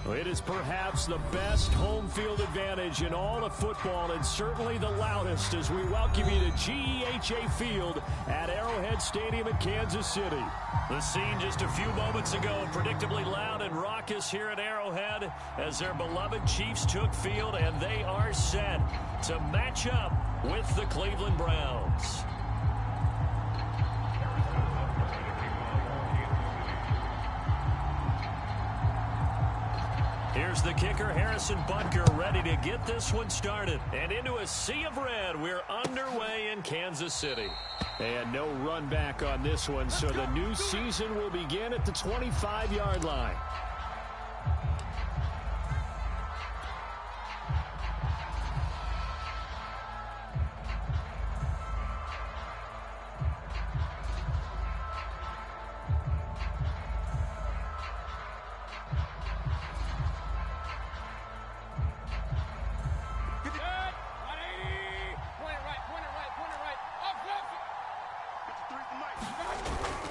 It is perhaps the best home field advantage in all of football, and certainly the loudest, as we welcome you to GEHA Field at Arrowhead Stadium in Kansas City. The scene just a few moments ago, predictably loud and raucous here at Arrowhead as their beloved Chiefs took field, and they are set to match up with the Cleveland Browns. Here's the kicker, Harrison Butker, ready to get this one started. And into a sea of red, we're underway in Kansas City. And no run back on this one, so the new season will begin at the 25-yard line.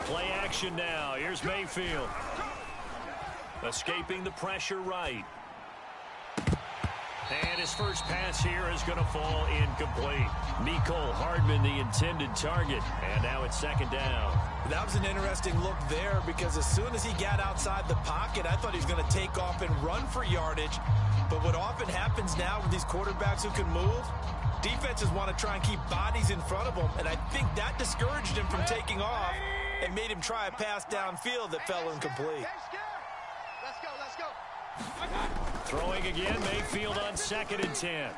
Play action now. Here's Mayfield. Escaping the pressure right. And his first pass here is going to fall incomplete. Mecole Hardman, the intended target. And now it's second down. That was an interesting look there because as soon as he got outside the pocket, I thought he was going to take off and run for yardage. But what often happens now with these quarterbacks who can move, defenses want to try and keep bodies in front of them. And I think that discouraged him from taking off and made him try a pass downfield that fell incomplete. Let's go. Throwing again, Mayfield on 2nd and 10.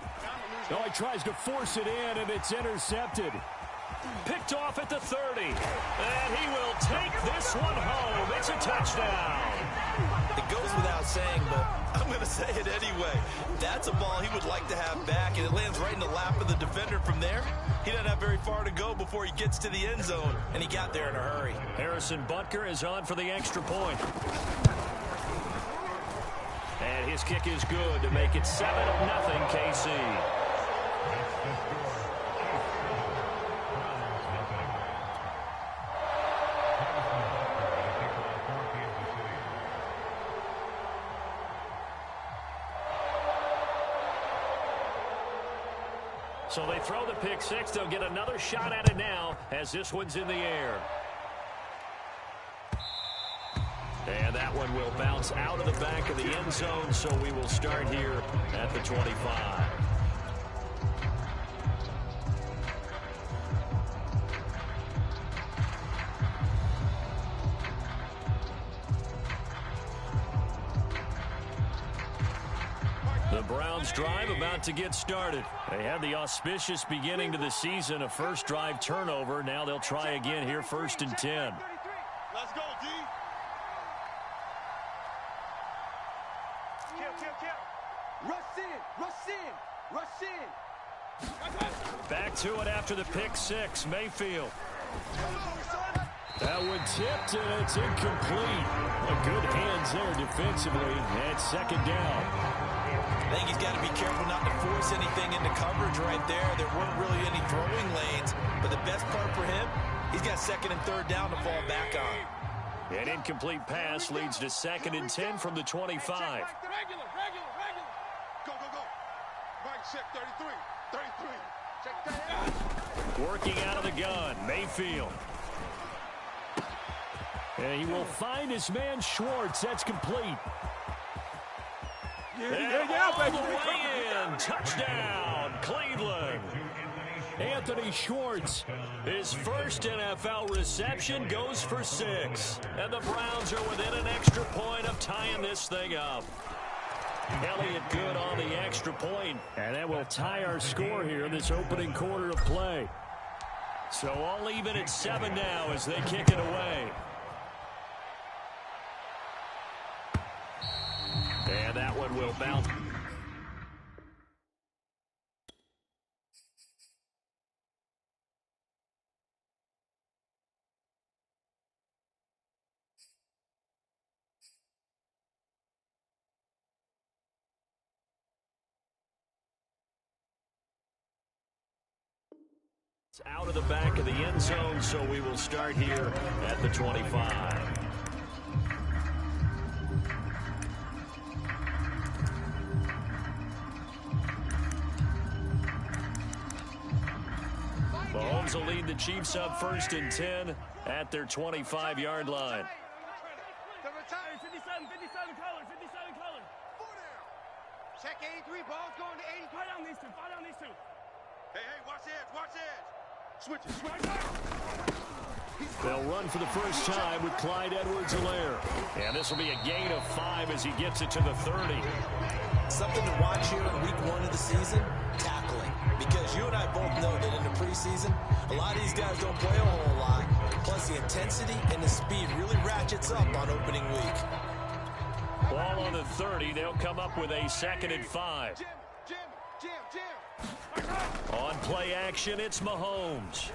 No, he tries to force it in, and it's intercepted. Picked off at the 30. And he will take this one home. It's a touchdown. It goes without saying, but I'm going to say it anyway. That's a ball he would like to have back, and it lands right in the lap of the defender from there. He doesn't have very far to go before he gets to the end zone, and he got there in a hurry. Harrison Butker is on for the extra point. And his kick is good to make it 7-0 KC. So they throw the pick six. They'll get another shot at it now as this one's in the air. And that one will bounce out of the back of the end zone, so we will start here at the 25. The Browns drive about to get started. They had the auspicious beginning to the season, a first drive turnover. Now they'll try again here, 1st and 10. Let's go, D. Rush in. Back to it after the pick six, Mayfield. That one tipped, and it's incomplete. Good hands there defensively, and 2nd down. I think he's got to be careful not to force anything into coverage right there. There weren't really any throwing lanes, but the best part for him, he's got 2nd and 3rd down to fall back on. An incomplete pass leads to 2nd and 10 from the 25. Regular. Go. Right, check 33. Check that. Working out of the gun, Mayfield. And he will find his man Schwartz. That's complete. Yeah, all the way in. Touchdown, Cleveland. Anthony Schwartz, his first NFL reception, goes for 6. And the Browns are within an extra point of tying this thing up. Elliott good on the extra point. And that will tie our score here in this opening quarter of play. So all even at 7 now as they kick it away. And that one will bounce. It's out of the back of the end zone, so we will start here at the 25. Rams will lead the Chiefs up 1st and 10 at their 25-yard line. 57 colors. Check 83, ball's going to 80. Fire down these two. Hey, watch edge. Switch it. They'll run for the first time with Clyde Edwards-Helaire. And this will be a gain of 5 as he gets it to the 30. Something to watch here in week 1 of the season, tackling. Because you and I both know that in the preseason, a lot of these guys don't play a whole lot. Plus the intensity and the speed really ratchets up on opening week. Ball on the 30. They'll come up with a 2nd and 5. Jim. On play action, it's Mahomes.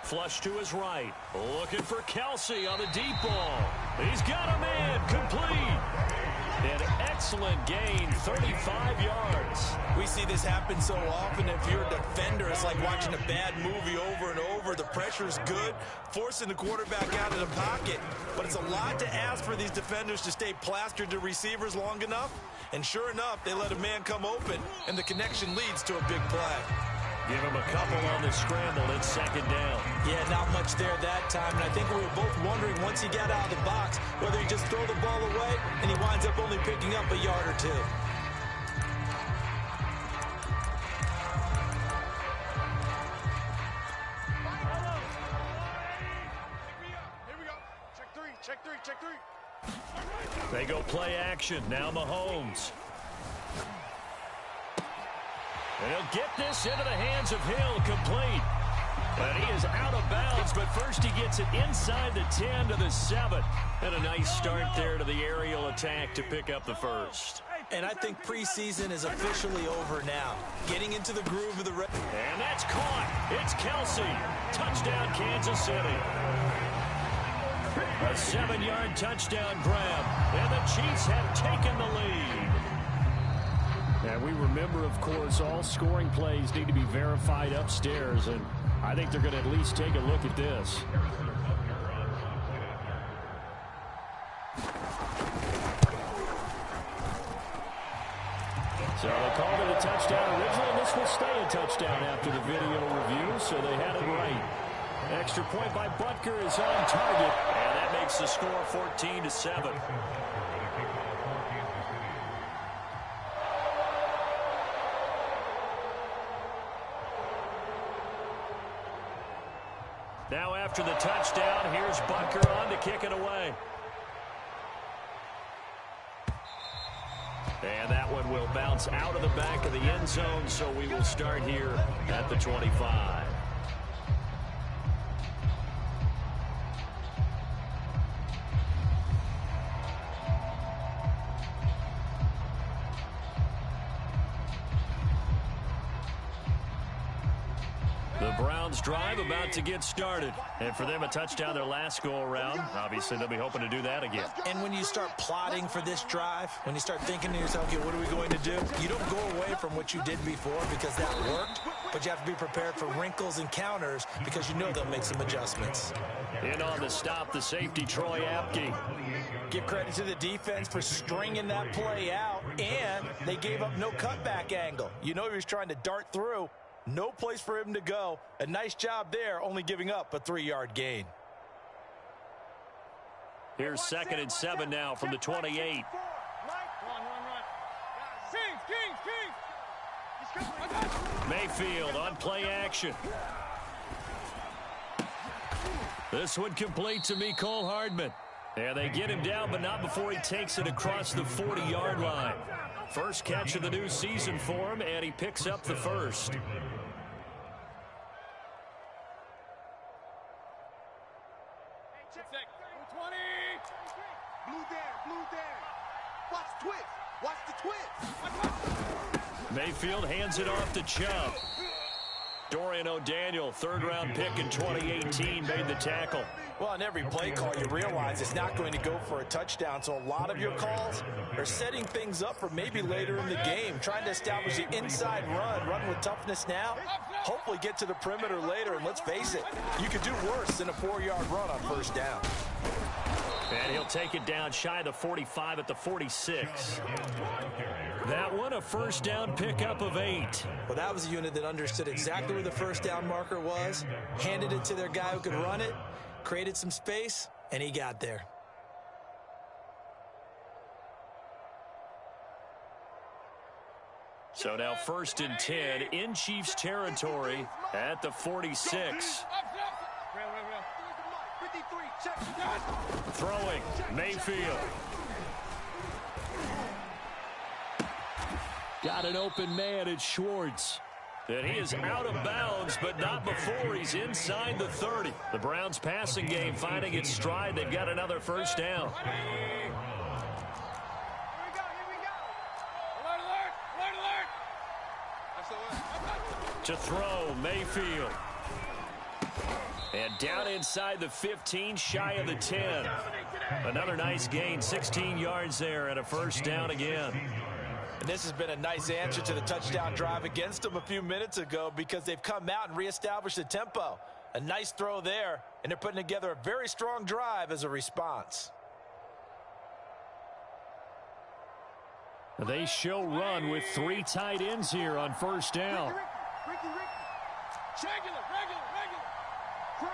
Flush to his right. Looking for Kelsey on the deep ball. He's got him in. Complete. An excellent gain, 35 yards. We see this happen so often. If you're a defender, it's like watching a bad movie over and over. The pressure's good, forcing the quarterback out of the pocket. But it's a lot to ask for these defenders to stay plastered to receivers long enough. And sure enough, they let a man come open, and the connection leads to a big play. Give him a couple on the scramble. It's 2nd down. Yeah, not much there that time. And I think we were both wondering once he got out of the box whether he just throw the ball away and he winds up only picking up a yard or 2. Here we go. Check three. They go play action. Now Mahomes. And he'll get this into the hands of Hill, complete. But he is out of bounds, but first he gets it inside the 10 to the 7. And a nice start there to the aerial attack to pick up the first. And I think preseason is officially over now. Getting into the groove of the... And that's caught. It's Kelsey. Touchdown, Kansas City. A 7-yard touchdown grab. And the Chiefs have taken the lead. And we remember, of course, all scoring plays need to be verified upstairs, and I think they're going to at least take a look at this. So they called it a touchdown originally, and this will stay a touchdown after the video review, so they had it right. Extra point by Butker is on target, and that makes the score 14-7. Now after the touchdown, here's Butker on to kick it away. And that one will bounce out of the back of the end zone, so we will start here at the 25. The Browns drive about to get started. And for them, a touchdown their last go-around. Obviously, they'll be hoping to do that again. And when you start plotting for this drive, when you start thinking to yourself, okay, what are we going to do? You don't go away from what you did before because that worked, but you have to be prepared for wrinkles and counters because you know they'll make some adjustments. In on the stop, the safety, Troy Apke. Give credit to the defense for stringing that play out, and they gave up no cutback angle. You know he was trying to dart through. No place for him to go. A nice job there, only giving up a 3-yard gain. Here's 2nd and 7 now from the 28. Run. Kings. Mayfield on play action. This one complete to Mecole Hardman. And they get him down, but not before he takes it across the 40-yard line. First catch of the new season for him, and he picks up the first. Blue down. Watch the twist. Mayfield hands it off to Chubb. Dorian O'Daniel, 3rd-round pick in 2018, made the tackle. Well, on every play call, you realize it's not going to go for a touchdown, so a lot of your calls are setting things up for maybe later in the game, trying to establish the inside run with toughness now, hopefully get to the perimeter later, and let's face it, you could do worse than a 4-yard run on 1st down. And he'll take it down shy of the 45 at the 46. That one a first down pickup of 8. Well, that was a unit that understood exactly where the first down marker was, handed it to their guy who could run it, created some space, and he got there. So now 1st and 10 in Chiefs territory at the 46. Throwing, Mayfield. Got an open man at Schwartz. And he is out of bounds, but not before he's inside the 30. The Browns passing game finding its stride. They've got another first down. To throw, Mayfield. And down inside the 15, shy of the 10. Another nice gain, 16 yards there and a first down again. And this has been a nice answer to the touchdown drive against them a few minutes ago because they've come out and reestablished the tempo. A nice throw there, and they're putting together a very strong drive as a response. They show run with 3 tight ends here on first down. Ricky. Regular. Crunch.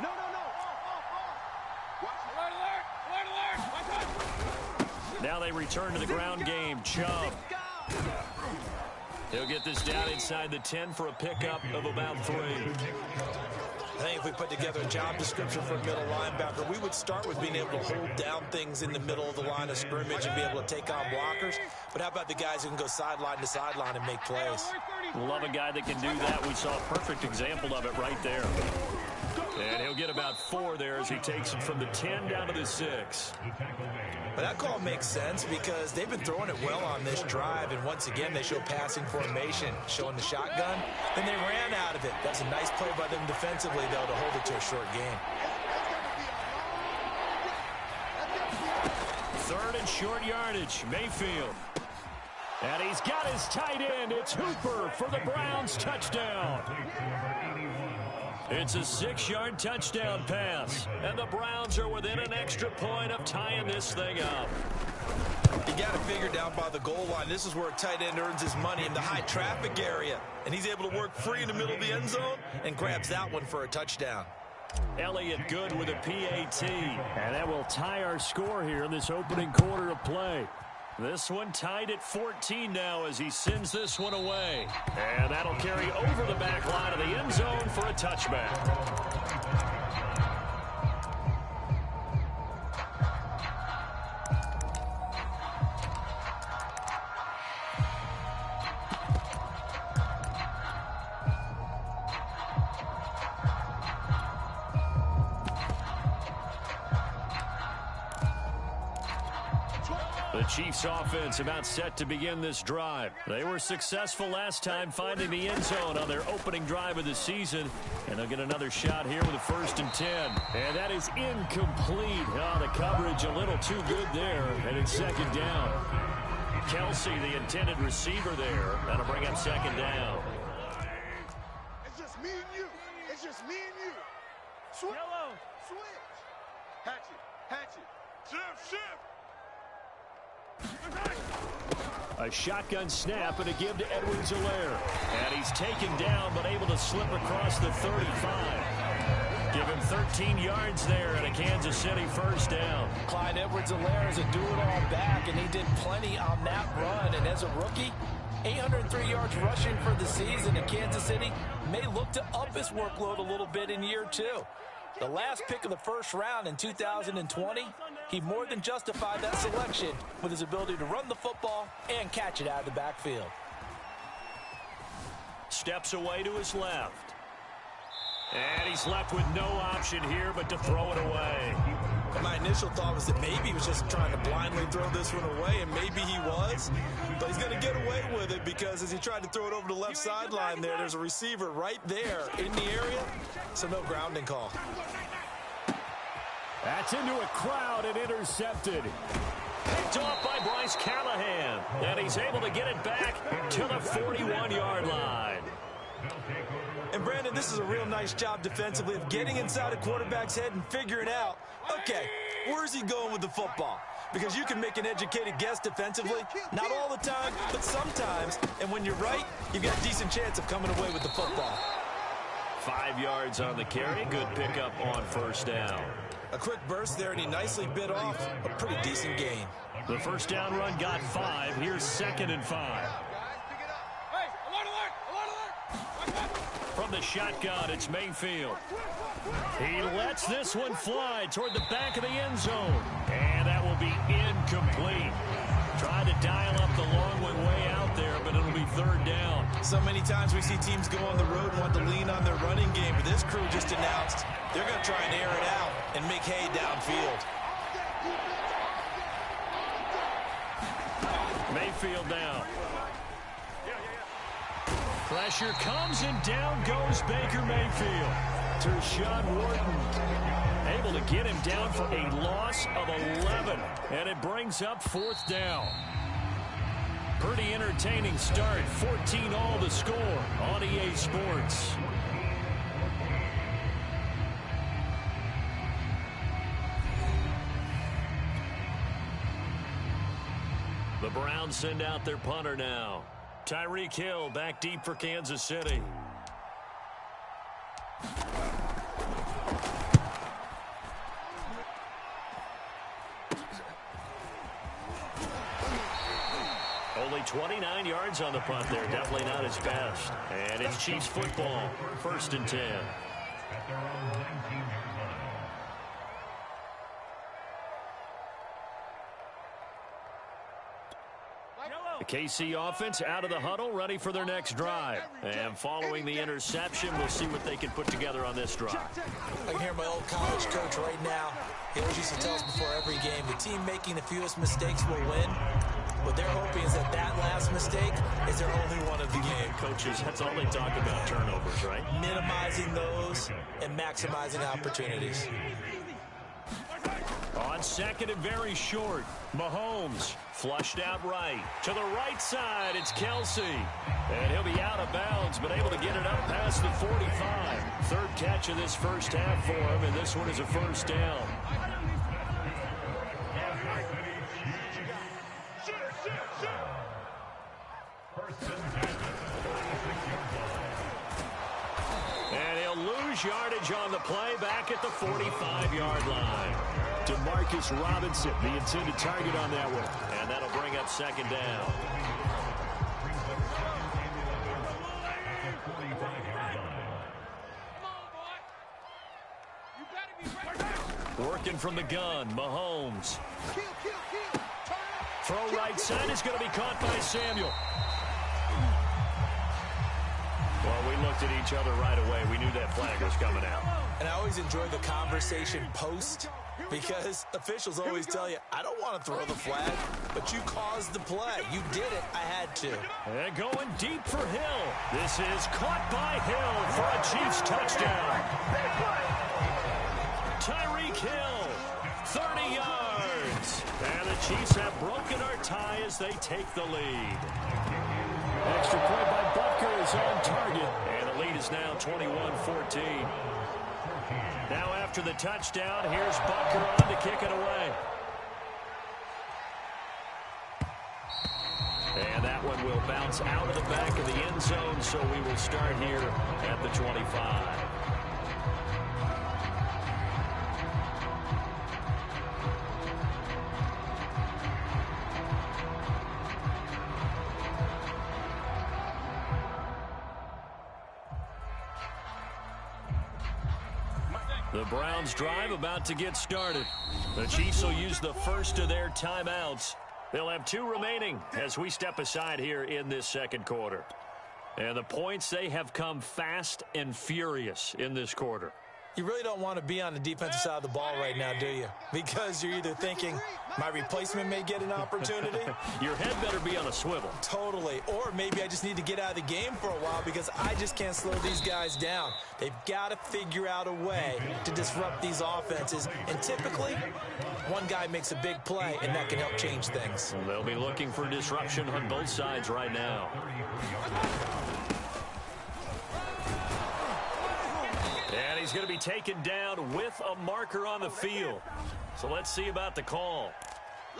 No. Off. Watch it. Now they return to the ground game. Chubb. He'll get this down inside the 10 for a pickup of about 3. I think if we put together a job description for a middle linebacker, we would start with being able to hold down things in the middle of the line of scrimmage and be able to take on blockers. But how about the guys who can go sideline to sideline and make plays? Love a guy that can do that. We saw a perfect example of it right there. And he'll get about 4 there as he takes it from the 10 down to the 6. But that call makes sense because they've been throwing it well on this drive, and once again they show passing formation, showing the shotgun. Then they ran out of it. That's a nice play by them defensively, though, to hold it to a short gain. 3rd and short yardage, Mayfield. And he's got his tight end. It's Hooper for the Browns touchdown. It's a 6-yard touchdown pass, and the Browns are within an extra point of tying this thing up. You got to figure down by the goal line. This is where a tight end earns his money, in the high traffic area. And he's able to work free in the middle of the end zone and grabs that one for a touchdown. Elliott good with a PAT. And that will tie our score here in this opening quarter of play. This one tied at 14 now as he sends this one away. And that'll carry over the back line of the end zone for a touchback. The Chiefs offense about set to begin this drive. They were successful last time finding the end zone on their opening drive of the season. And they'll get another shot here with a 1st and 10. And that is incomplete. Oh, the coverage a little too good there. And it's 2nd down. Kelsey, the intended receiver there. That'll bring up 2nd down. It's just me and you. Switch. Hatchet. Shift. A shotgun snap and a give to Edwards-Helaire. And he's taken down but able to slip across the 35. Give him 13 yards there and a Kansas City 1st down. Clyde Edwards-Helaire is a do-it-all back, and he did plenty on that run. And as a rookie, 803 yards rushing for the season, and Kansas City may look to up his workload a little bit in year 2. The last pick of the 1st round in 2020, he more than justified that selection with his ability to run the football and catch it out of the backfield. Steps away to his left. And he's left with no option here but to throw it away. My initial thought was that maybe he was just trying to blindly throw this one away, and maybe he was. But he's going to get away with it because as he tried to throw it over the left sideline there's a receiver right there in the area, so no grounding call. That's into a crowd and intercepted. Picked off by Bryce Callahan. And he's able to get it back to the 41-yard line. And, Brandon, this is a real nice job defensively of getting inside a quarterback's head and figuring out, okay, Where's he going with the football? Because you can make an educated guess defensively. Not all the time, but sometimes. And when you're right, you've got a decent chance of coming away with the football. 5 yards on the carry. Good pickup on first down. A quick burst there, and he nicely bit off a pretty decent gain. The first down run got 5. Here's 2nd and 5. Hey, alert, alert, alert, alert. From the shotgun, it's Mayfield. He lets this one fly toward the back of the end zone. And that will be incomplete. Tried to dial up the long way out there, but it'll be 3rd down. So many times we see teams go on the road and want to lean on their running game, but this crew just announced they're going to try and air it out and make hay downfield. Mayfield down. Pressure comes and down goes Baker Mayfield. Tershawn Wharton able to get him down for a loss of 11. And it brings up 4th down. Pretty entertaining start. 14-all the score on EA Sports. The Browns send out their punter now. Tyreek Hill back deep for Kansas City. Only 29 yards on the punt there. Definitely not his best. And it's Chiefs football. 1st and 10. The KC offense out of the huddle, ready for their next drive. And following the interception, we'll see what they can put together on this drive. I can hear my old college coach right now. He always used to tell us before every game, the team making the fewest mistakes will win. What they're hoping is that that last mistake is their only one of the game. Coaches, that's all they talk about, turnovers, right? Minimizing those and maximizing opportunities. On 2nd and very short, Mahomes flushed out right. To the right side, it's Kelsey. And he'll be out of bounds, but able to get it up past the 45. 3rd catch of this first half for him, and this one is a 1st down. And he'll lose yardage on the play back at the 45-yard line. Demarcus Robinson, the intended target on that one. And that'll bring up 2nd down. Working from the gun, Mahomes. Throw right side is going to be caught by Samuel. Well, we looked at each other right away. We knew that flag was coming out. And I always enjoy the conversation post, because officials always tell you, I don't want to throw the flag, but you caused the play. You did it. I had to. And going deep for Hill. This is caught by Hill for a Chiefs touchdown. Tyreek Hill, 30 yards. And the Chiefs have broken our tie as they take the lead. Extra point by Butker is on target. And the lead is now 21-14. Now after the touchdown, here's Butker on to kick it away. And that one will bounce out of the back of the end zone, so we will start here at the 25. The Browns drive about to get started. The Chiefs will use the first of their timeouts. They'll have 2 remaining as we step aside here in this 2nd quarter. And the points, they have come fast and furious in this quarter. You really don't want to be on the defensive side of the ball right now, do you? Because you're either thinking, my replacement may get an opportunity. Your head better be on a swivel. Totally. Or maybe I just need to get out of the game for a while because I just can't slow these guys down. They've got to figure out a way to disrupt these offenses. And typically, one guy makes a big play, and that can help change things. They'll be looking for disruption on both sides right now. And he's going to be taken down with a marker on the field. So let's see about the call.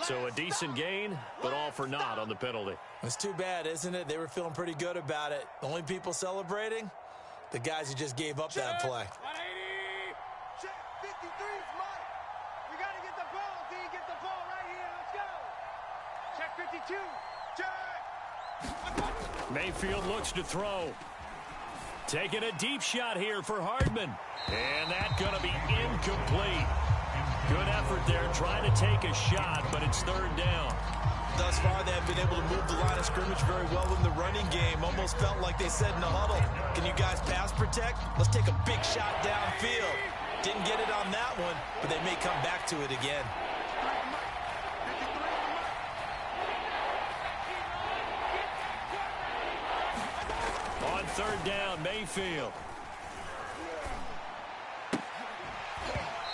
So a decent gain, but all for naught on the penalty. It's too bad, isn't it? They were feeling pretty good about it. The only people celebrating, the guys who just gave up that play. Check 53 is Mike. We got to get the ball, D. Get the ball right here. Let's go. Check 52. Check. Mayfield looks to throw. Taking a deep shot here for Hardman. And that's going to be incomplete. Good effort there trying to take a shot, but it's third down. Thus far, they have been able to move the line of scrimmage very well in the running game. Almost felt like they said in the huddle, can you guys pass protect? Let's take a big shot downfield. Didn't get it on that one, but they may come back to it again. On third down, Mayfield.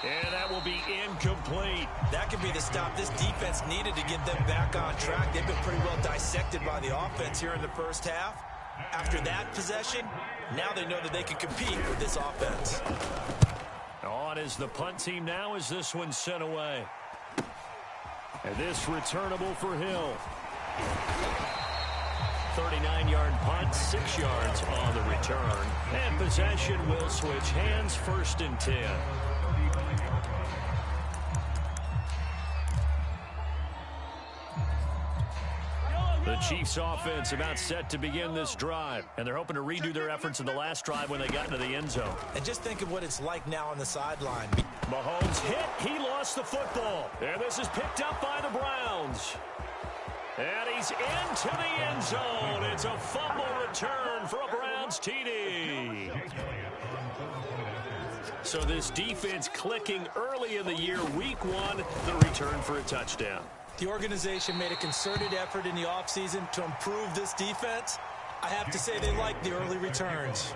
And that will be incomplete. That could be the stop this defense needed to get them back on track. They've been pretty well dissected by the offense here in the first half. After that possession, now they know that they can compete with this offense. On is the punt team now as this one's sent away. And this returnable for Hill. 39-yard punt, 6 yards on the return. And possession will switch hands, 1st and 10. The Chiefs offense about set to begin this drive, and they're hoping to redo their efforts in the last drive when they got into the end zone. And just think of what it's like now on the sideline. Mahomes hit, he lost the football. And this is picked up by the Browns. And he's into the end zone. It's a fumble return for a Browns TD. So this defense clicking early in the year, week 1, the return for a touchdown. The organization made a concerted effort in the offseason to improve this defense. I have to say they like the early returns.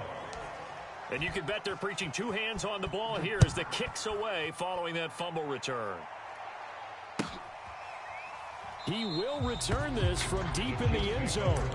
And you can bet they're preaching 2 hands on the ball here as the kick's away following that fumble return. He will return this from deep in the end zone.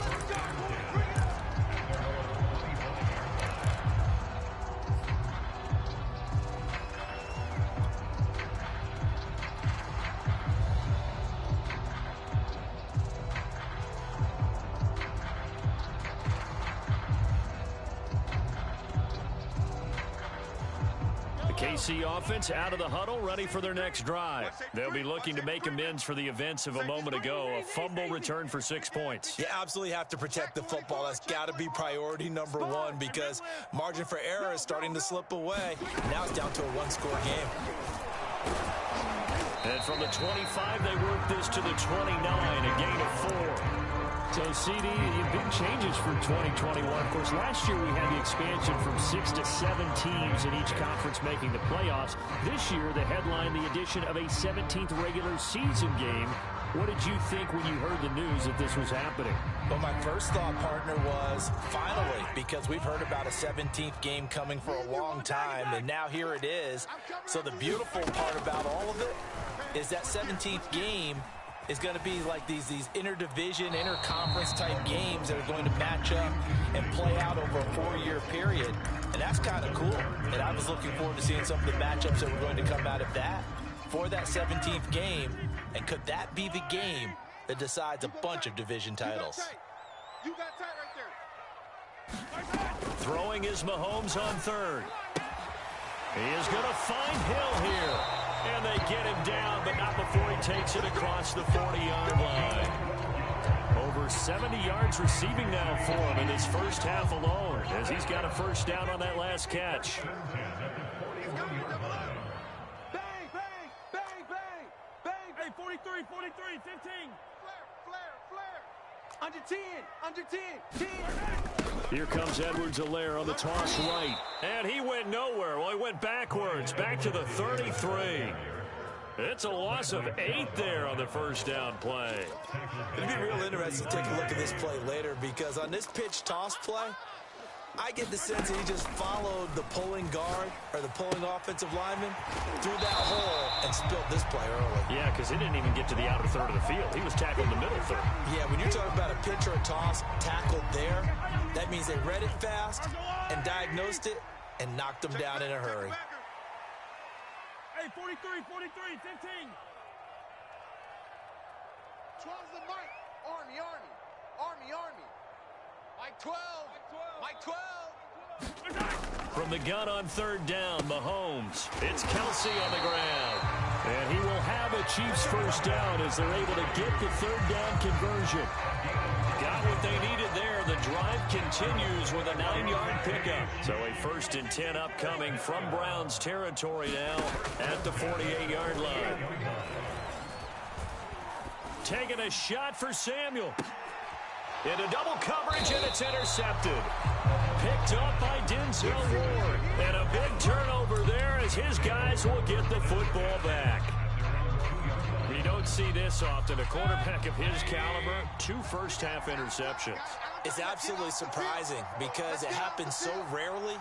KC offense out of the huddle, ready for their next drive. They'll be looking to make amends for the events of a moment ago. A fumble return for 6 points. You absolutely have to protect the football. That's got to be priority number 1 because margin for error is starting to slip away. Now it's down to a 1-score game. And from the 25, they work this to the 29, a gain of 4. So, CD, big changes for 2021. Of course, last year we had the expansion from 6 to 7 teams in each conference making the playoffs. This year, the headline, the addition of a 17th regular season game. What did you think when you heard the news that this was happening? Well, my first thought, partner, was finally, because we've heard about a 17th game coming for a long time, and now here it is. So the beautiful part about all of it is that 17th game is going to be like these interdivision, interconference type games that are going to match up and play out over a 4-year period. And that's kind of cool. And I was looking forward to seeing some of the matchups that were going to come out of that for that 17th game. And could that be the game that decides a bunch of division titles? You got tight right there. Throwing is Mahomes on third. He is going to find Hill here. And they get him down, but not before he takes it across the 40-yard line. Over 70 yards receiving now for him in his first half alone, as he's got a first down on that last catch. Bang, bang, bang, bang, bang. Hey, 43, 15. Flare. Under 10, under 10, 10. Here comes Edwards-Helaire on the toss right. And he went nowhere. Well, he went backwards, back to the 33. It's a loss of 8 there on the first down play. It'd be real interesting to take a look at this play later because on this pitch toss play, I get the sense that he just followed the pulling guard or the pulling offensive lineman through that hole and spilled this play early. Yeah, because he didn't even get to the outer third of the field. He was tackled in the middle third. Yeah, when you're talking about a pitch or a toss tackled there, that means they read it fast and diagnosed it and knocked them down in a hurry. Hey, 43, 43, 15. 12's the Mike. Army, Army. Army, Army. Mike 12. Mike 12. From the gun on third down, Mahomes. It's Kelsey on the ground. And he will have a Chiefs first down as they're able to get the third down conversion. Got what they needed there. The drive continues with a 9-yard pickup. So a 1st and 10 upcoming from Browns territory now at the 48-yard line. Taking a shot for Samuel. Into double coverage, and it's intercepted. Picked up by Denzel Ward. And a big turnover there as his guys will get the football back. You don't see this often. A quarterback of his caliber, 2 first-half interceptions. It's absolutely surprising because it happens so rarely.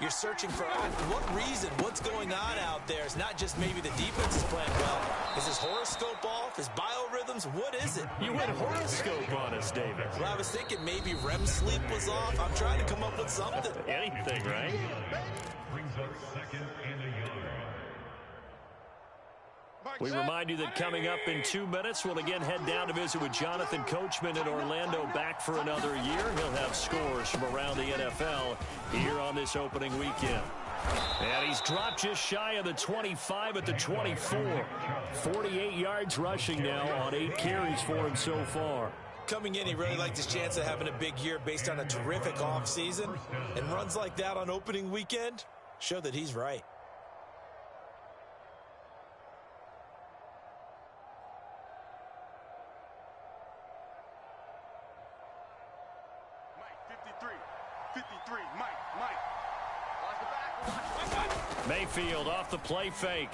You're searching for what reason, what's going on out there. It's not just maybe the defense is playing well. Is his horoscope off? His biorhythms? What is it? You went horoscope on us, David. Well, I was thinking maybe REM sleep was off. I'm trying to come up with something. Anything, right? Brings up 2nd and a yard. We remind you that coming up in 2 minutes, we'll again head down to visit with Jonathan Coachman in Orlando, back for another year. He'll have scores from around the NFL here on this opening weekend. And he's dropped just shy of the 25 at the 24. 48 yards rushing now on 8 carries for him so far. Coming in, he really liked his chance of having a big year based on a terrific offseason. And runs like that on opening weekend show that he's right. Mayfield off the play fake.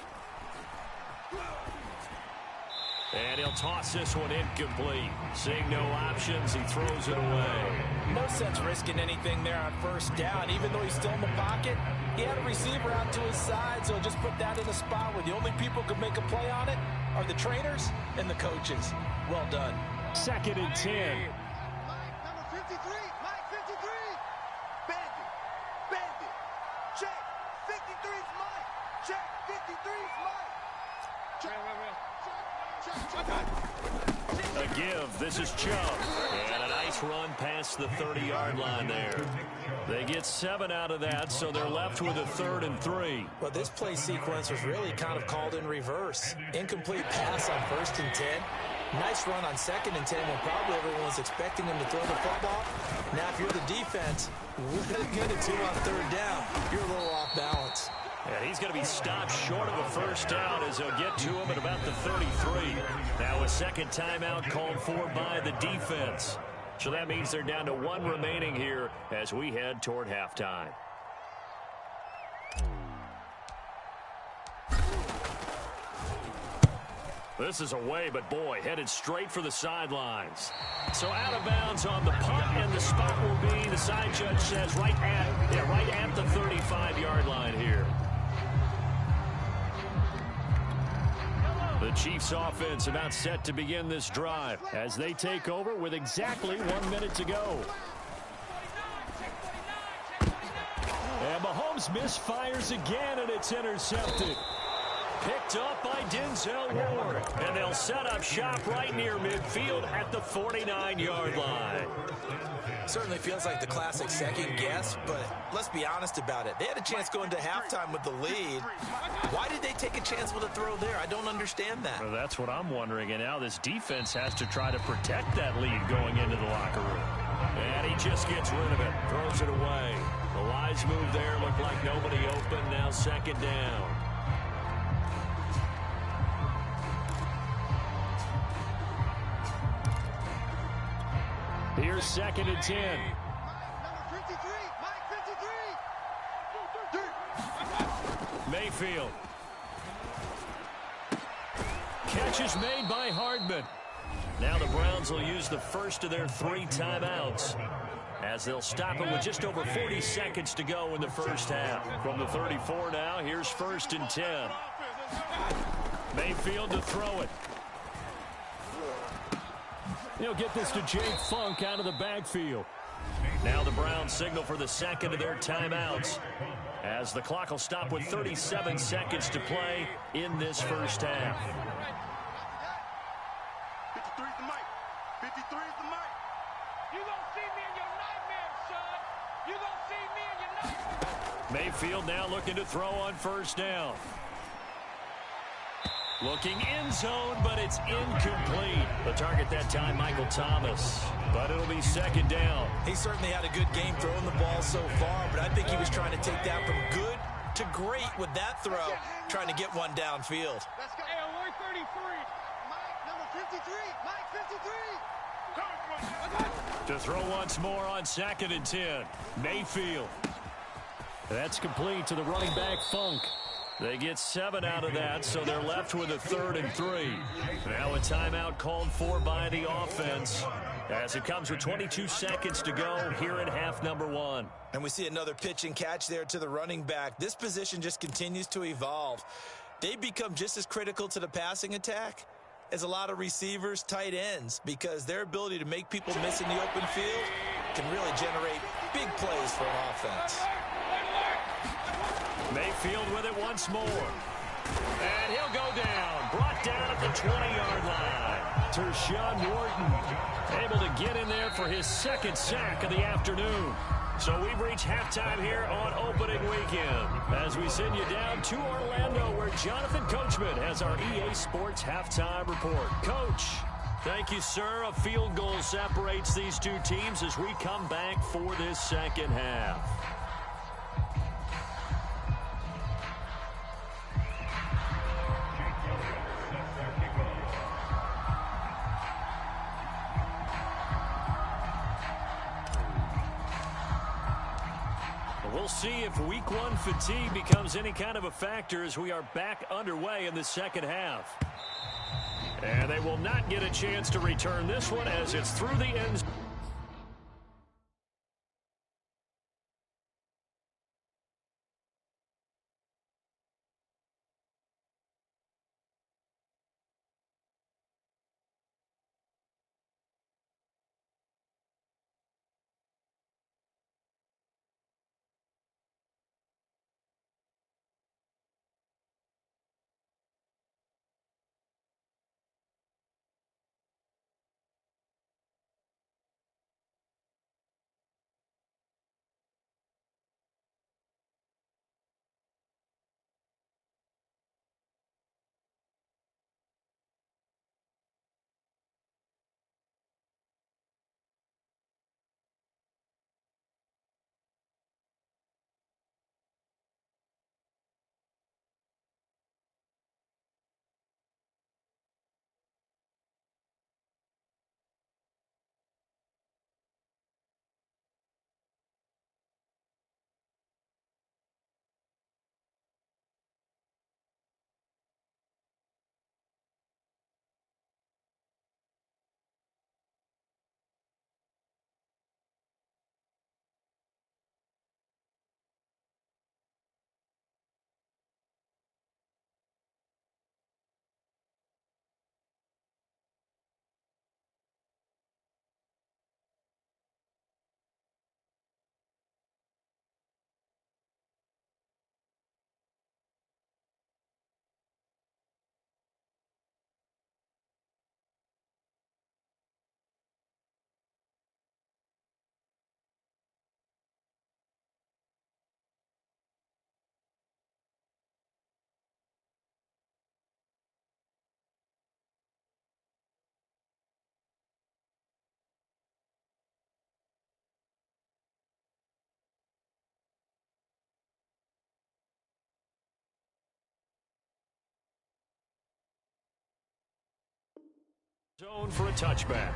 And he'll toss this one incomplete. Seeing no options, he throws it away. No sense risking anything there on first down. Even though he's still in the pocket, he had a receiver out to his side, so just put that in a spot where the only people who could make a play on it are the trainers and the coaches. Well done. 2nd and 10. Mike, number 53. Mike 53. Bandit. Bandit. Check. 53's Mike. Check. 53's Mike. Check. A give. This is Chubb. And a nice run past the 30-yard line there. They get 7 out of that, so they're left with a 3rd and 3. Well, this play sequence was really kind of called in reverse. Incomplete pass on 1st and 10. Nice run on 2nd and 10 when probably everyone was expecting him to throw the football. Now, if you're the defense, what are you going to do on 3rd down? You're a little off balance. And he's going to be stopped short of a first down as they'll get to him at about the 33. Now a 2nd timeout called for by the defense. So that means they're down to 1 remaining here as we head toward halftime. This is away, but boy, headed straight for the sidelines. So out of bounds on the punt, and the spot will be, the side judge says, right at the 35-yard line here. The Chiefs offense about set to begin this drive as they take over with exactly 1 minute to go. And Mahomes misfires again, and it's intercepted. Picked up by Denzel Ward. And they'll set up shop right near midfield at the 49-yard line. Certainly feels like the classic second guess, but let's be honest about it. They had a chance going to halftime with the lead. Why did they take a chance with a throw there? I don't understand that. Well, that's what I'm wondering. And now this defense has to try to protect that lead going into the locker room. And he just gets rid of it. Throws it away. The wise move there looked like nobody open. Now 2nd down. Here's 2nd and 10. Number 53. Mike 53. Mayfield. Catch is made by Hardman. Now the Browns will use the first of their 3 timeouts as they'll stop it with just over 40 seconds to go in the first half. From the 34 now, here's 1st and 10. Mayfield to throw it. He'll get this to Jake Funk out of the backfield. Now the Browns signal for the 2nd of their timeouts. as the clock will stop with 37 seconds to play in this first half. 53 is the mic. 53 is the mic. You gonna see me in your nightmares, son. You gonna see me in your nightmares. Mayfield now looking to throw on first down. Looking in zone, but it's incomplete. The target that time, Michael Thomas. But it'll be second down. He certainly had a good game throwing the ball so far, but I think he was trying to take that from good to great with that throw, trying to get one downfield. Let's go. Hey, alert 33. Mike, number 53. Mike, 53. To throw once more on 2nd and 10. Mayfield. That's complete to the running back, Funk. They get 7 out of that, so they're left with a 3rd and 3. Now a timeout called for by the offense as it comes with 22 seconds to go here in half number 1. And we see another pitch and catch there to the running back. This position just continues to evolve. They become just as critical to the passing attack as a lot of receivers, tight ends, because their ability to make people miss in the open field can really generate big plays for an offense. Mayfield with it once more. And he'll go down. Brought down at the 20-yard line. Tershawn Wharton able to get in there for his 2nd sack of the afternoon. So we've reached halftime here on opening weekend as we send you down to Orlando where Jonathan Coachman has our EA Sports halftime report. Coach, thank you, sir. A field goal separates these two teams as we come back for this second half. We'll see if week 1 fatigue becomes any kind of a factor as we are back underway in the second half. And they will not get a chance to return this one as it's through the end zone. Zone for a touchback.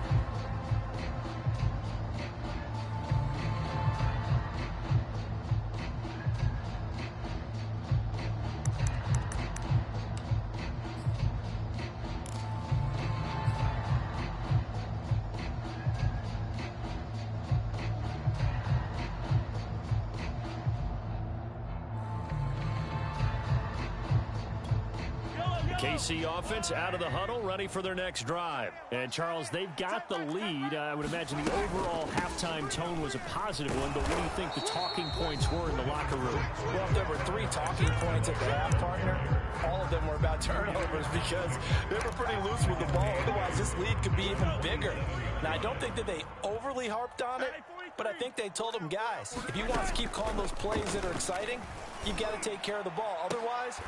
Yellow, KC offense out of the huddle, ready for their next drive. And, Charles, they've got the lead. I would imagine the overall halftime tone was a positive one, but what do you think the talking points were in the locker room? Well, if there were 3 talking points at the half, partner, all of them were about turnovers because they were pretty loose with the ball. Otherwise, this lead could be even bigger. Now, I don't think that they overly harped on it, but I think they told them, guys, if you want to keep calling those plays that are exciting, you've got to take care of the ball. Otherwise...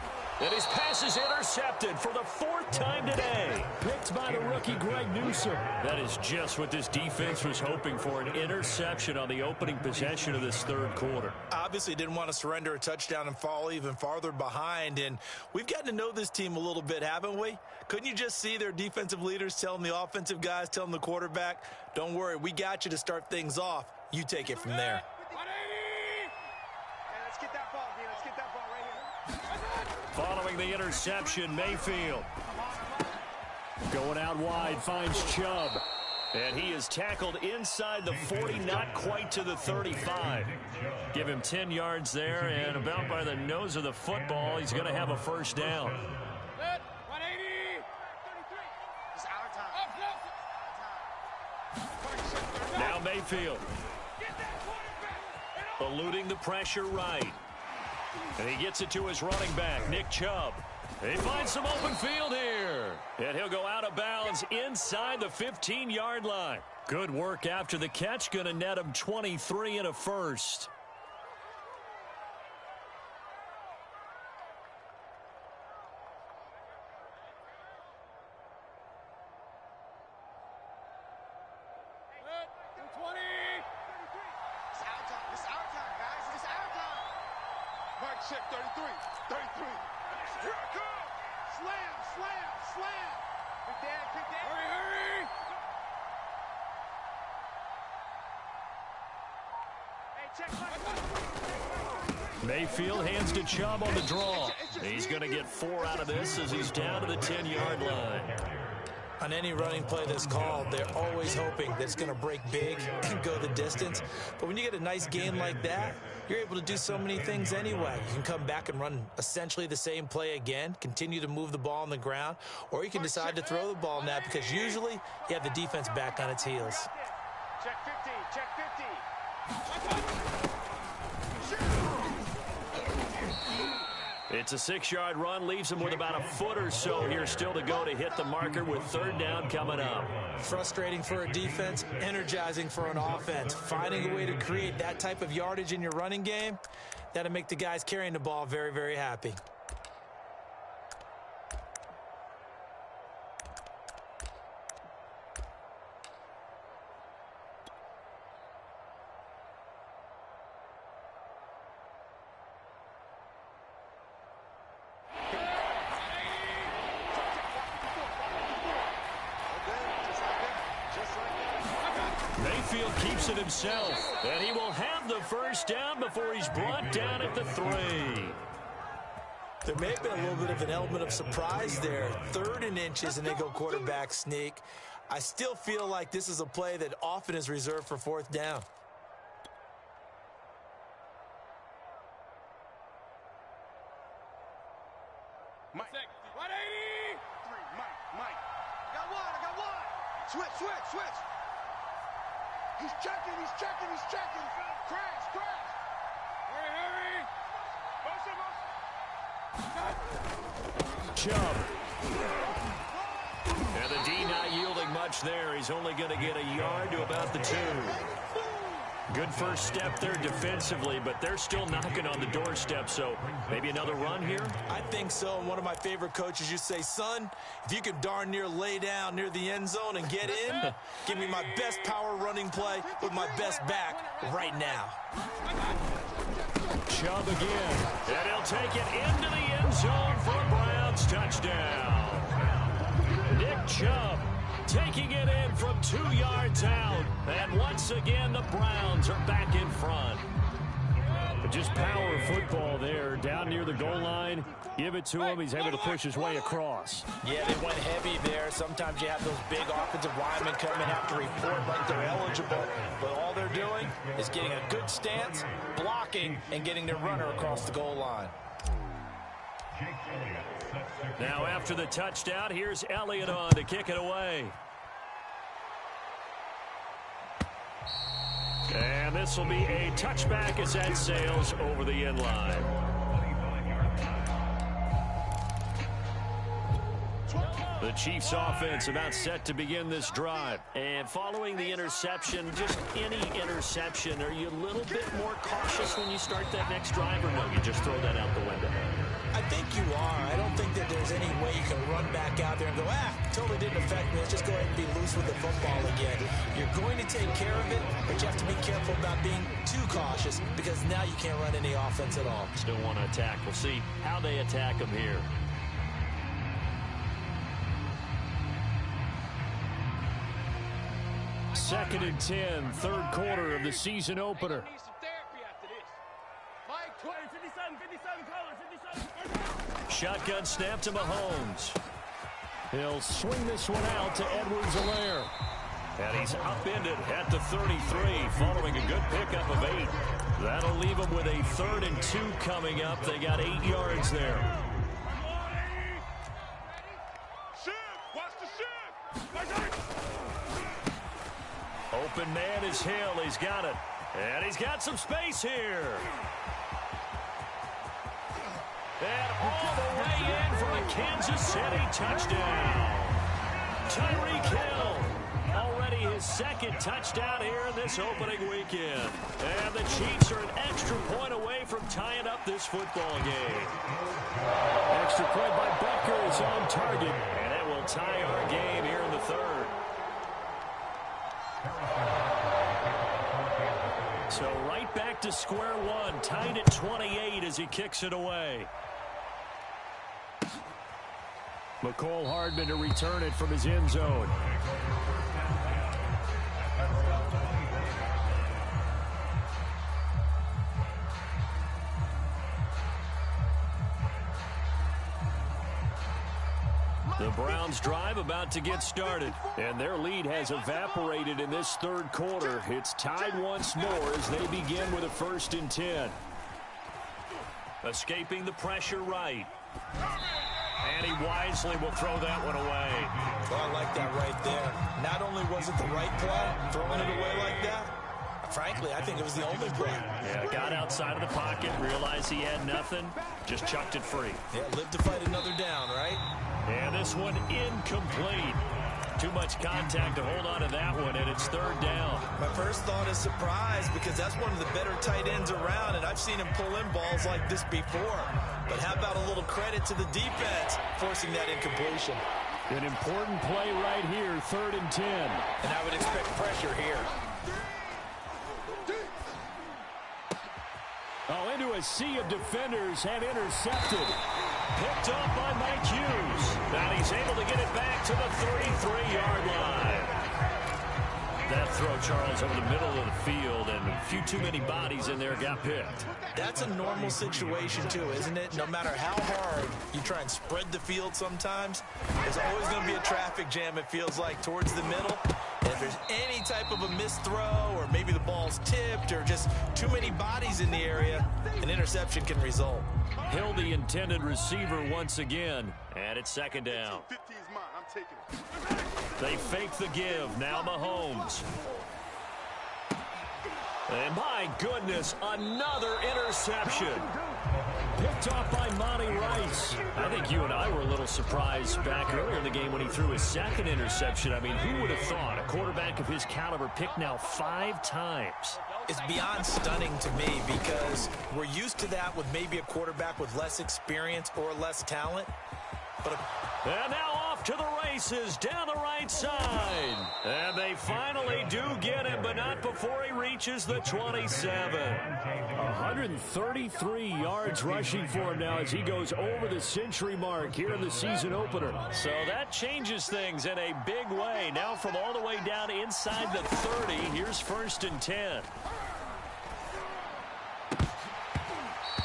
And his pass is intercepted for the 4th time today. Picked by the rookie Greg Newsome. That is just what this defense was hoping for, an interception on the opening possession of this 3rd quarter. Obviously didn't want to surrender a touchdown and fall even farther behind. And we've gotten to know this team a little bit, haven't we? Couldn't you just see their defensive leaders telling the offensive guys, telling the quarterback, don't worry, we got you to start things off. You take it from there. Following the interception, Mayfield. Going out wide, finds Chubb. And he is tackled inside the 40, not quite to the 35. Give him 10 yards there, and about by the nose of the football, he's going to have a first down. 180. It's our time. Now Mayfield. Eluding the pressure right. And he gets it to his running back, Nick Chubb. He finds some open field here. And he'll go out of bounds inside the 15-yard line. Good work after the catch. Going to net him 23 and a first. Check 33. 33. Here it comes. Slam, slam, slam. Pick that, pick that. Hurry, hurry. Hey, check. Mayfield hands to Chubb on the draw. He's going to get 4 out of this as he's down to the 10-yard line. On any running play that's called, they're always hoping that it's going to break big and go the distance. But when you get a nice gain like that, you're able to do so many things anyway. You can come back and run essentially the same play again, continue to move the ball on the ground, or you can decide to throw the ball now because usually you have the defense back on its heels. Check 50, check 50. It's a 6-yard run, leaves him with about a foot or so here still to go to hit the marker with 3rd down coming up. Frustrating for a defense, energizing for an offense. Finding a way to create that type of yardage in your running game, that'll make the guys carrying the ball very, very happy. Mayfield keeps it himself, and he will have the first down before he's brought down at the 3. There may have been a little bit of an element of surprise there. 3rd and inches, and they go quarterback sneak. I still feel like this is a play that often is reserved for 4th down. Mike. 180. 3, Mike. I got one. Switch. He's checking. Crash. Hurry. Chubb. And the D not yielding much there. He's only going to get a yard to about the 2. Good first step there defensively, but they're still knocking on the doorstep, so maybe another run here? I think so, and one of my favorite coaches used to say, son, if you can darn near lay down near the end zone and get in, give me my best power running play with my best back right now. Chubb again, and he'll take it into the end zone for a Browns touchdown. Nick Chubb taking it in from 2 yards out. And once again, the Browns are back in front. But just power football there. Down near the goal line. Give it to him. He's able to push his way across. Yeah, they went heavy there. Sometimes you have those big offensive linemen come and have to report like they're eligible. But all they're doing is getting a good stance, blocking, and getting their runner across the goal line. Now after the touchdown, here's Elliott on to kick it away. And this will be a touchback as that sails over the end line. The Chiefs offense about set to begin this drive. And following the interception, just any interception, are you a little bit more cautious when you start that next drive, or no, you just throw that out the window? I think you are. I don't think that there's any way you can run back out there and go, totally didn't affect me. Let's just go ahead and be loose with the football again. You're going to take care of it, but you have to be careful about being too cautious because now you can't run any offense at all. Still want to attack. We'll see how they attack them here. Second and 10, third quarter of the season opener. Shotgun snap to Mahomes. He'll swing this one out to Edwards-Helaire. And he's upended at the 33 following a good pickup of 8. That'll leave him with a 3rd and 2 coming up. They got 8 yards there. Open man is Hill. He's got it. And he's got some space here. And all the way in for a Kansas City touchdown. Tyreek Hill. Already his 2nd touchdown here in this opening weekend. And the Chiefs are an extra point away from tying up this football game. Extra point by Becker is on target. And it will tie our game here in the 3rd. So right back to square one, tied at 28 as he kicks it away. McCole Hardman to return it from his end zone. The Browns drive about to get started, and their lead has evaporated in this 3rd quarter. It's tied once more as they begin with a 1st and 10. Escaping the pressure right. And he wisely will throw that one away. Well, I like that right there. Not only was it the right play, throwing it away like that, frankly, I think it was the only play. Yeah, got outside of the pocket, realized he had nothing, just chucked it free. Yeah, live to fight another down, right? And this one incomplete. Too much contact to hold on to that one, and it's 3rd down. My first thought is surprise because that's one of the better tight ends around, and I've seen him pull in balls like this before. But how about a little credit to the defense forcing that incompletion? An important play right here, 3rd and 10. And I would expect pressure here. Oh, into a sea of defenders and intercepted. Picked up by Mike Hughes. Now he's able to get it back to the 33-yard line. That throw, Charles, over the middle of the field, and a few too many bodies in there got picked. That's a normal situation, too, isn't it? No matter how hard you try and spread the field sometimes, there's always going to be a traffic jam, it feels like, towards the middle. And if there's any type of a missed throw, or maybe the ball's tipped, or just too many bodies in the area, an interception can result. Hill, the intended receiver once again, and it's 2nd down. 15 is mine. I'm taking it. They fake the give. Now Mahomes. And my goodness, another interception. Picked off by Monty Rice. I think you and I were a little surprised back earlier in the game when he threw his 2nd interception. I mean, who would have thought a quarterback of his caliber picked now 5 times? It's beyond stunning to me because we're used to that with maybe a quarterback with less experience or less talent. And now off to the races down the right side. And they finally do get him, but not before he reaches the 27. 133 yards rushing for him now as he goes over the century mark here in the season opener. So that changes things in a big way. Now from all the way down inside the 30, here's 1st and 10.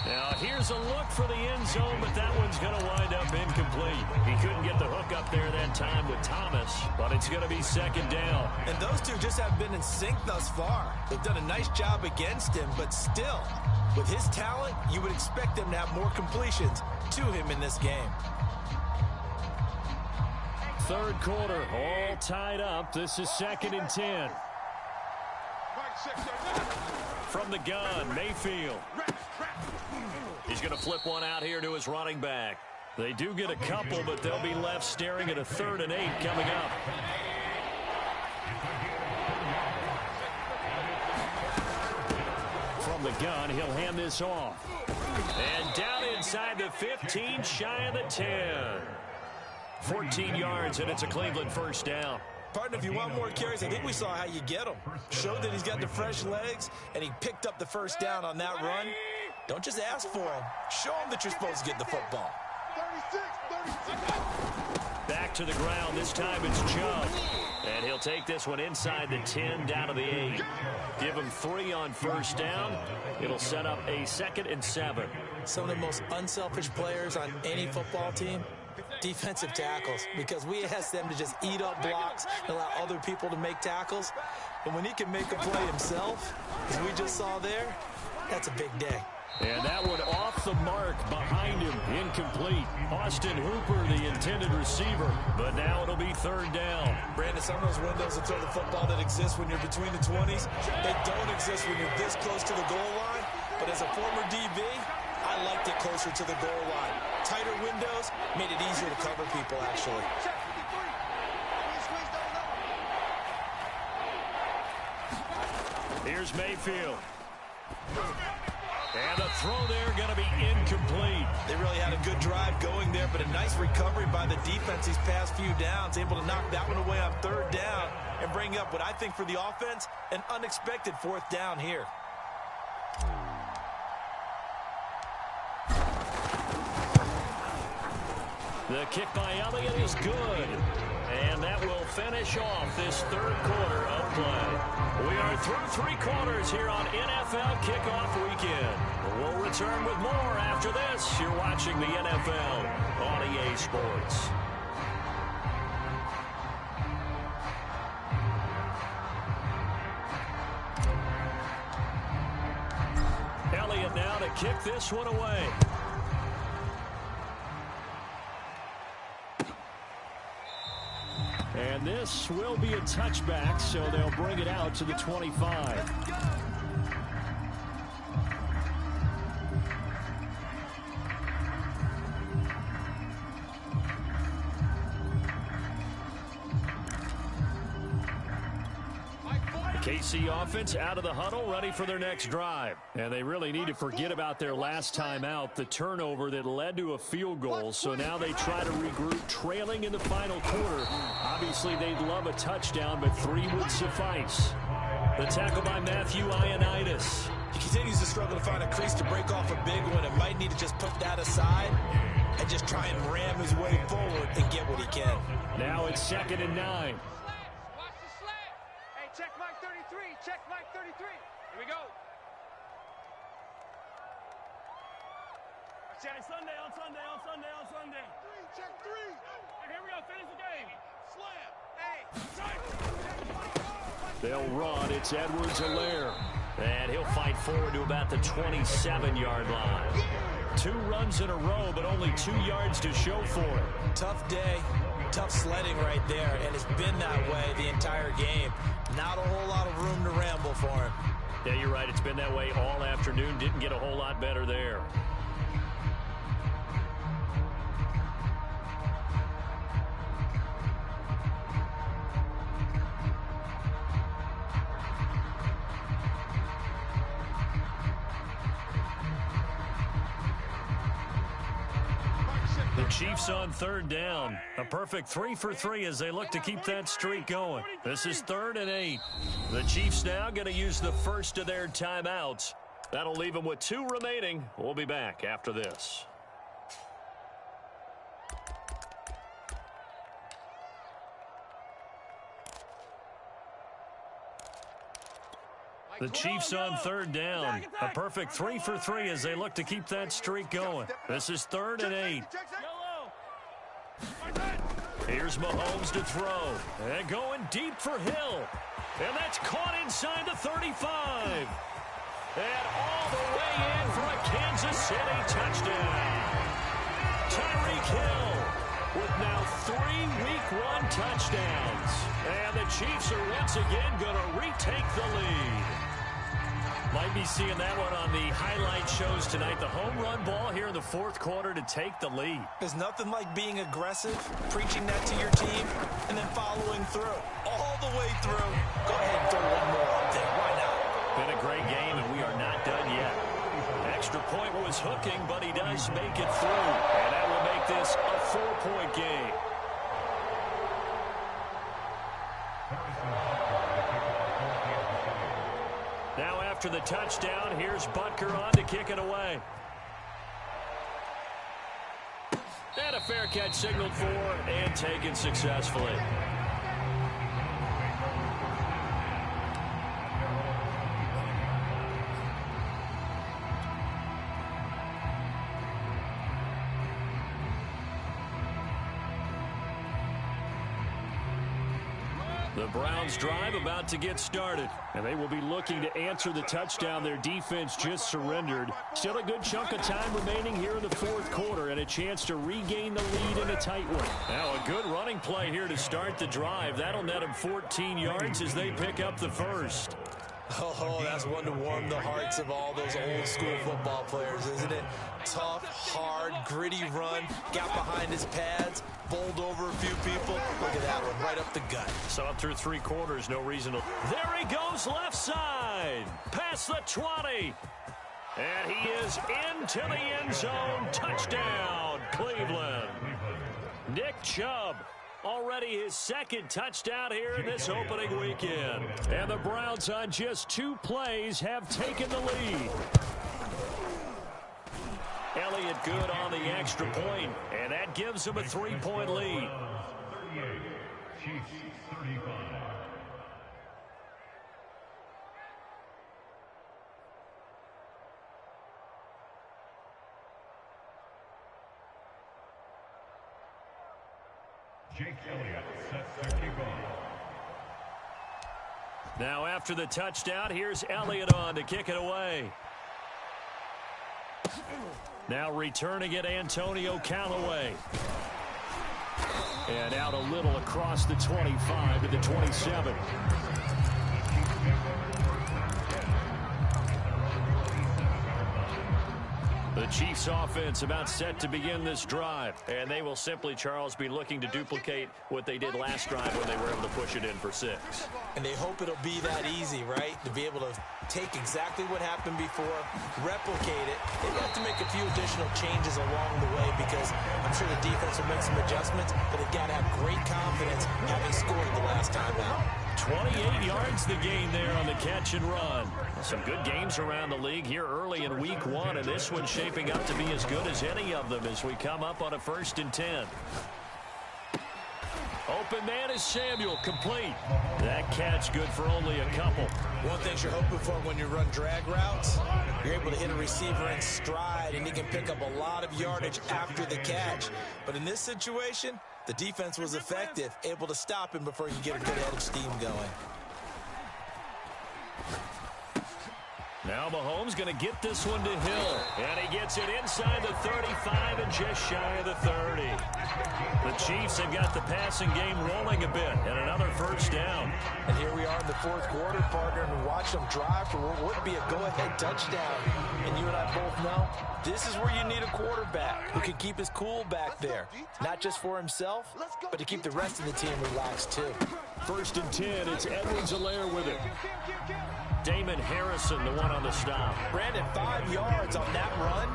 Now here's a look for the end zone, but that one's going to wind up incomplete. He couldn't get the hook up there that time with Thomas, but it's going to be second down. And those two just haven't been in sync thus far. They've done a nice job against him, but still, with his talent, you would expect them to have more completions to him in this game. Third quarter, all tied up. This is 2nd and 10. From the gun, Mayfield. He's going to flip one out here to his running back. They do get a couple, but they'll be left staring at a 3rd and 8 coming up. From the gun, he'll hand this off. And down inside the 15, shy of the 10. 14 yards, and it's a Cleveland first down. Partner, if you want more carries, I think we saw how you get him. Showed that he's got the fresh legs, and he picked up the first down on that run. Don't just ask for him. Show him that you're supposed to get the football. 36. Back to the ground. This time it's Chubb. And he'll take this one inside the 10, down to the 8. Give him 3 on first down. It'll set up a 2nd and 7. Some of the most unselfish players on any football team, defensive tackles, because we ask them to just eat up blocks and allow other people to make tackles. And when he can make a play himself, as we just saw there, that's a big day. And that one off the mark behind him, incomplete. Austin Hooper, the intended receiver, but now it'll be 3rd down. Brandon, some of those windows to throw the football that exist when you're between the 20s, they don't exist when you're this close to the goal line. But as a former DB, I liked it closer to the goal line. Tighter windows made it easier to cover people, actually. Here's Mayfield. And the throw there going to be incomplete. They really had a good drive going there, but a nice recovery by the defense these past few downs, able to knock that one away on 3rd down and bring up what I think for the offense, an unexpected 4th down here. The kick by Elliott is good. And that will finish off this 3rd quarter of play. We are through 3 quarters here on NFL Kickoff Weekend. We'll return with more after this. You're watching the NFL on EA Sports. Elliott now to kick this one away. And this will be a touchback, so they'll bring it out to the 25. KC offense out of the huddle, ready for their next drive. And they really need to forget about their last time out, the turnover that led to a field goal. So now they try to regroup, trailing in the final quarter. Obviously, they'd love a touchdown, but 3 would suffice. The tackle by Matthew Ioannidis. He continues to struggle to find a crease to break off a big one and might need to just put that aside and just try and ram his way forward and get what he can. Now it's 2nd and 9. Check Mike 33. Check Mike 33. Here we go. Check Sunday on Sunday on Sunday on Sunday. 3, check 3. And here we go. Finish the game. Slam. Hey. They'll run. It's Edwards-Helaire. And he'll fight forward to about the 27-yard line. 2 runs in a row, but only 2 yards to show for it. Tough day. Tough sledding right there, and it's been that way the entire game. Not a whole lot of room to ramble for him. Yeah, you're right. It's been that way all afternoon. Didn't get a whole lot better there. The Chiefs on 3rd down. A perfect 3 for 3 as they look to keep that streak going. This is 3rd and 8. The Chiefs now going to use the first of their timeouts. That'll leave them with 2 remaining. We'll be back after this. The Chiefs on third down. A perfect 3 for 3 as they look to keep that streak going. This is 3rd and 8. Here's Mahomes to throw. And going deep for Hill. And that's caught inside the 35. And all the way in for a Kansas City touchdown. Tyreek Hill with now 3 Week 1 touchdowns. And the Chiefs are once again going to retake the lead. Might be seeing that one on the highlight shows tonight. The home run ball here in the 4th quarter to take the lead. There's nothing like being aggressive, preaching that to your team, and then following through. All the way through. Go ahead and throw one more up there. Why not? Been a great game, and we are not done yet. Extra point was hooking, but he does make it through. And that will make this a 4-point game. Now after the touchdown, here's Butker on to kick it away. And a fair catch signaled for and taken successfully. The Browns drive about to get started, and they will be looking to answer the touchdown their defense just surrendered. Still a good chunk of time remaining here in the 4th quarter and a chance to regain the lead in a tight one. Now a good running play here to start the drive. That'll net them 14 yards as they pick up the first. Oh, that's one to warm the hearts of all those old school football players, isn't it? Tough, hard, gritty run, got behind his pads, bowled over a few people. Look at that one, right up the gut. So up through 3 quarters, no reason to... There he goes left side, past the 20. And he is into the end zone. Touchdown, Cleveland. Nick Chubb. Already his 2nd touchdown here in this opening weekend. And the Browns on just 2 plays have taken the lead. Elliott good on the extra point, and that gives him a 3-point lead. 38, Chiefs 35. Jake Elliott sets the kickoff. Now after the touchdown, here's Elliott on to kick it away. Now returning it, Antonio Callaway. And out a little across the 25 to the 27. The Chiefs offense about set to begin this drive. And they will simply, Charles, be looking to duplicate what they did last drive when they were able to push it in for 6. And they hope it'll be that easy, right? To be able to take exactly what happened before, replicate it. They have to make a few additional changes along the way because I'm sure the defense will make some adjustments, but they've got to have great confidence having scored the last time out. 28 yards the gain there on the catch and run. Some good games around the league here early in week 1, and this one's shaping up to be as good as any of them as we come up on a 1st and 10. Open man is Samuel, complete. That catch good for only a couple. One thing you're hoping for when you run drag routes, you're able to hit a receiver in stride, and he can pick up a lot of yardage after the catch. But in this situation, the defense was effective, able to stop him before he could get a good head of steam going. Now Mahomes going to get this one to Hill. And he gets it inside the 35 and just shy of the 30. The Chiefs have got the passing game rolling a bit. And another 1st down. And here we are in the 4th quarter, partner, and watch them drive for what would be a go-ahead touchdown. And you and I both know this is where you need a quarterback who can keep his cool back there. Not just for himself, but to keep the rest of the team relaxed too. 1st and 10, it's Edwards-Helaire with it. Damon Harrison, the one on the stop. Brandon, 5 yards on that run.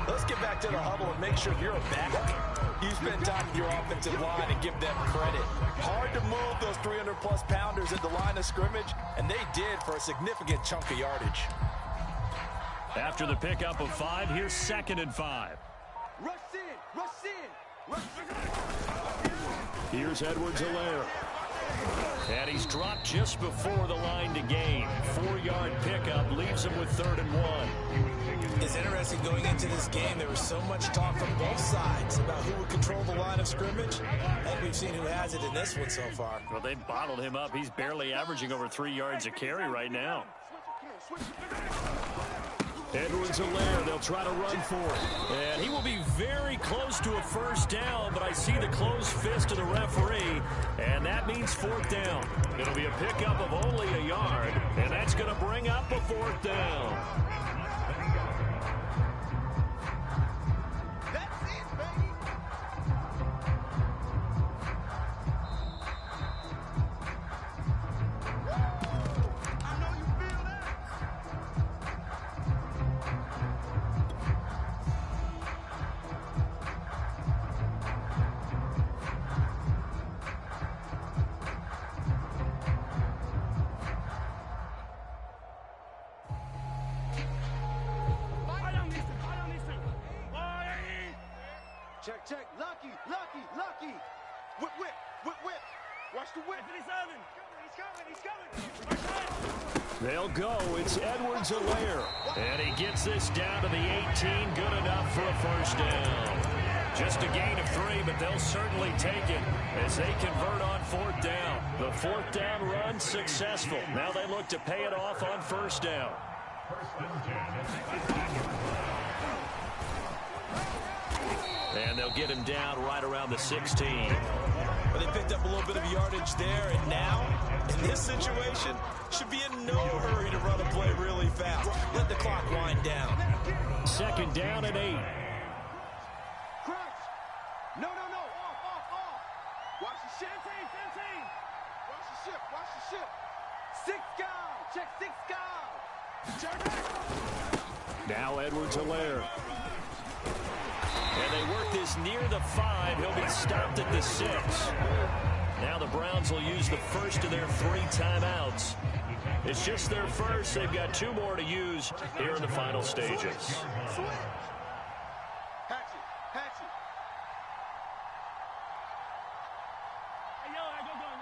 Let's get back to the huddle and make sure you're a back. You spend time with your offensive line and give them credit. Hard to move those 300-plus pounders at the line of scrimmage, and they did for a significant chunk of yardage. After the pickup of 5, here's 2nd and 5. Rush in, rush in, rush in. Here's Edwards-Helaire. And he's dropped just before the line to gain. 4 yards. 3-yard pickup leaves him with 3rd and 1. It's interesting going into this game. There was so much talk from both sides about who would control the line of scrimmage. And we've seen who has it in this one so far. Well, they've bottled him up. He's barely averaging over 3 yards a carry right now. Edwards-Helaire, they'll try to run for it. And he will be very close to a first down, but I see the closed fist of the referee, and that means 4th down. It'll be a pickup of only a yard, and that's going to bring up a 4th down. Check, check. Lucky, lucky, lucky. Whip, whip, whip, whip. Watch the whip. He's coming. They'll go. It's Edwards-Helaire. And he gets this down to the 18. Good enough for a first down. Just a gain of 3, but they'll certainly take it as they convert on 4th down. The 4th down run successful. Now they look to pay it off on 1st down. And they'll get him down right around the 16. Well, they picked up a little bit of yardage there, and now, in this situation, should be in no hurry to run a play really fast. Let the clock wind down. 2nd down and 8. Crunch. No. Off. Watch the ship. 15. Watch the ship. 6 guys. Check 6 guys. Check back. Now Edwards-Helaire. And they work this near the 5. He'll be stopped at the 6. Now the Browns will use the first of their 3 timeouts. It's just their first. They've got 2 more to use here in the final stages. Switch. Hatchet. Hey, yo, go gun.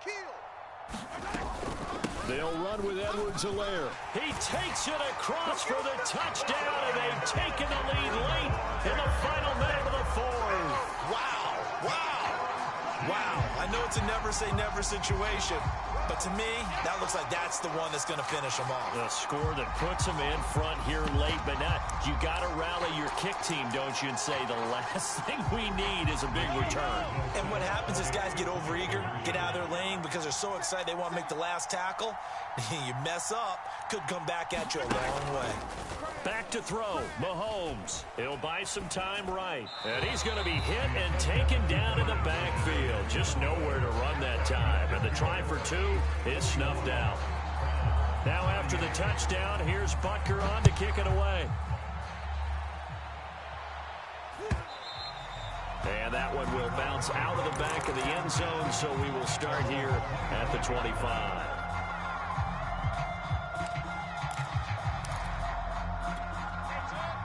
Kill. They'll run with Edwards-Helaire. He takes it across for the touchdown, and they've taken the lead late in the final minute of the 4th. Wow. I know it's a never-say-never situation, but to me, that looks like that's the one that's going to finish them off. A score that puts them in front here late, but not. You got to rally your kick team, don't you, and say the last thing we need is a big return. And what happens is guys get overeager, get out of their lane because they're so excited they want to make the last tackle. You mess up, could come back at you a long way. Back to throw, Mahomes. He'll buy some time right. And he's going to be hit and taken down in the backfield. Just nowhere to run that time. And the try for 2 is snuffed out. Now after the touchdown, here's Butker on to kick it away. And that one will bounce out of the back of the end zone, so we will start here at the 25.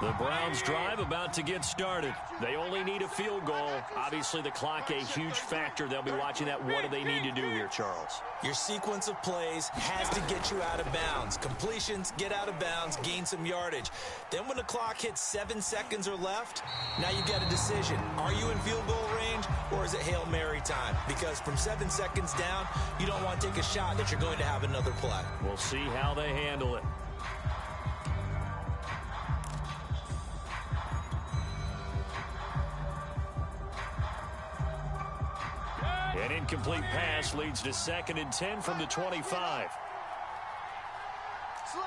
The Browns drive about to get started. They only need a field goal. Obviously, the clock a huge factor. They'll be watching that. What do they need to do here, Charles? Your sequence of plays has to get you out of bounds. Completions, get out of bounds, gain some yardage. Then when the clock hits 7 seconds or left, now you get a decision. Are you in field goal range, or is it Hail Mary time? Because from 7 seconds down, you don't want to take a shot that you're going to have another play. We'll see how they handle it. An incomplete pass leads to 2nd and 10 from the 25. Slam.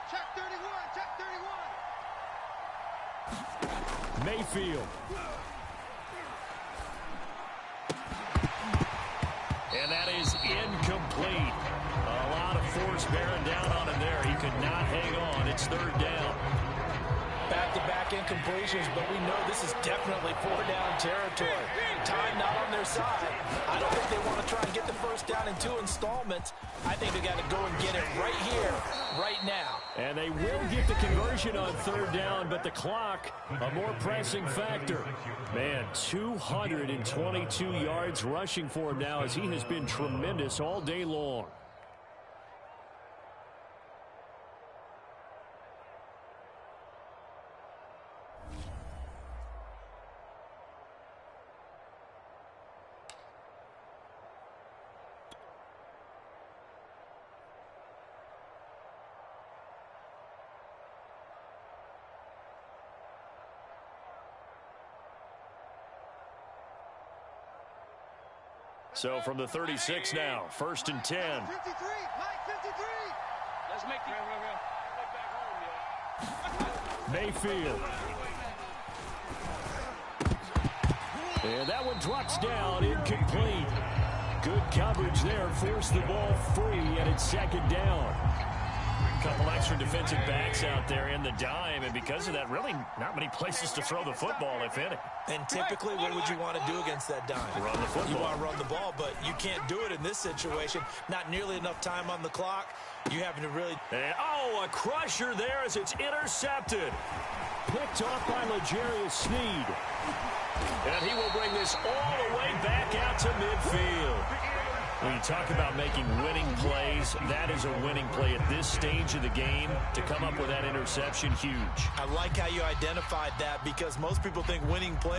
Check 31. Mayfield. And that is incomplete. A lot of force bearing down on him there. He could not hang on. It's 3rd down. Back back-to-back incompletions, but we know this is definitely four-down territory. Time not on their side. I don't think they want to try and get the first down in 2 installments. I think they got to go and get it right here, right now. And they will get the conversion on 3rd down, but the clock, a more pressing factor. Man, 222 yards rushing for him now as he has been tremendous all day long. So from the 36 now, 1st and 10. 53, Mike 53. Let's make the back home, Mayfield. And that one drops down, incomplete. Good coverage there, forced the ball free, and it's 2nd down. A couple extra defensive backs out there in the dime, and because of that, really not many places to throw the football, if any. And typically, what would you want to do against that dime? Run the football. You want to run the ball, but you can't do it in this situation. Not nearly enough time on the clock. You having to really... And, oh, a crusher there as it's intercepted. Picked off by L'Jarius Sneed. And he will bring this all the way back out to midfield. When you talk about making winning plays, that is a winning play at this stage of the game. To come up with that interception, huge. I like how you identified that because most people think winning plays